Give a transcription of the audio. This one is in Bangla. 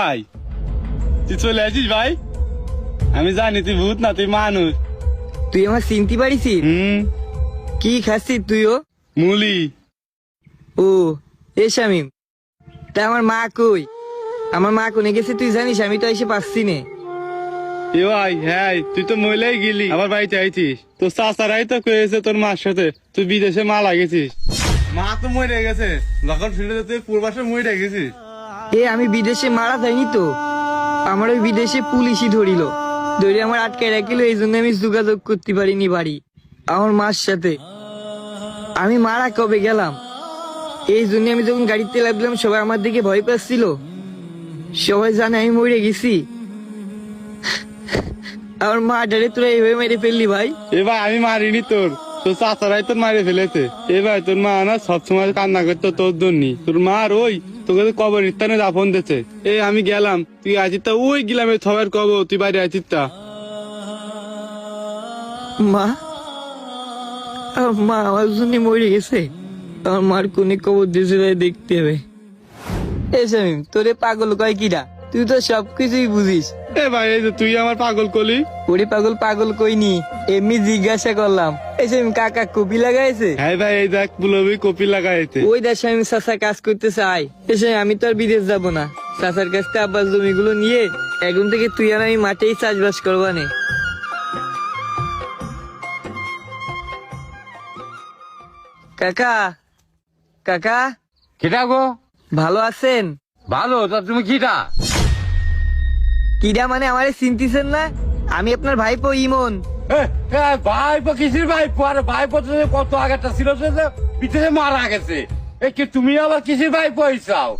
ভাই তুই চলে আসিস ভাই, আমি জানি তুই ভূত না, তুই মানুষ। তুই আমার চিনতে পারিস? কি খাচ্ছিস তুইও? মুলি। ও এ শামিম, তা আমার মা কই? আমার মা কোনে গেছে তুই জানিস? আমি তো এসে পাচ্ছি নে। এ ভাই হ্যাঁ, তুই তো মহিলাই গেলি আমার বাড়িতে আইছিস, তোর চাচারাই তো কয়েছে তোর মার সাথে তুই বিদেশে মা লাগেছিস। মা তো মরে গেছে, যখন ফিরে তুই পূর্বাসে মরে গেছিস। এ আমি বিদেশে মারা যাইনি তো, আমার ওই বিদেশে পুলিশই ধরিল, ধরে আমার আটকে রাখিল, এই জন্য আমি যোগাযোগ করতে পারিনি বাড়ি আমার মার সাথে। আমি মারা কবে গেলাম, এই জন্য আমি যখন গাড়িতে লাগলাম সবাই আমার দিকে ভয় পাচ্ছিল, সবাই জানে আমি মরে গেছি। আমার মা ডারে তোরা এইভাবে মেরে ফেললি ভাই? এ ভাই আমি মারিনি, তোর তোর চাচারাই তোর মারে ফেলেছে। এ ভাই তোর মা না সবসময় কান্না করতো তোর জন্য, তোর মার ওই তোকে তো কবর স্থানে দাফন দিয়েছে। এই আমি গেলাম, তুই আছিস তা ওই গেলাম সবার কবর, তুই বাড়ি আছিস তা। মা, আমার মা আমার জন্য মরে গেছে, আমার মার কোনে কবর দিয়েছে তাই দেখতে হবে। এ শামিম, তোরে পাগল কয় কিরা? তুই তো সবকিছুই বুঝিস। এ ভাই এই যে তুই আমার পাগল কলি। ওরে পাগল পাগল কইনি, এমনি জিজ্ঞাসা করলাম। এই শামিম, কাকা কপি লাগাইছে? হ্যাঁ ভাই এই দেখ বুলবি কপি লাগাইছে। ওই দেশ আমি চাচা কাজ করতে চাই, এসে আমি তো আর বিদেশ যাব না, চাচার কাছ থেকে আব্বার জমিগুলো নিয়ে এখন থেকে তুই আর আমি মাঠেই চাষবাস করবা নে। কাকা, কাকা কিটা গো? ভালো আছেন? ভালো, তা তুমি কিটা? কিরা মানে আমারে চিনতেছেন না? আমি আপনার ভাইপো ইমন। ভাইপো কিসির ভাইপো? আরে ভাইপো তো কত আগেটা ছিল যে বিদেশে মারা গেছে। কি তুমি আবার কিসির ভাইপো হইছাও?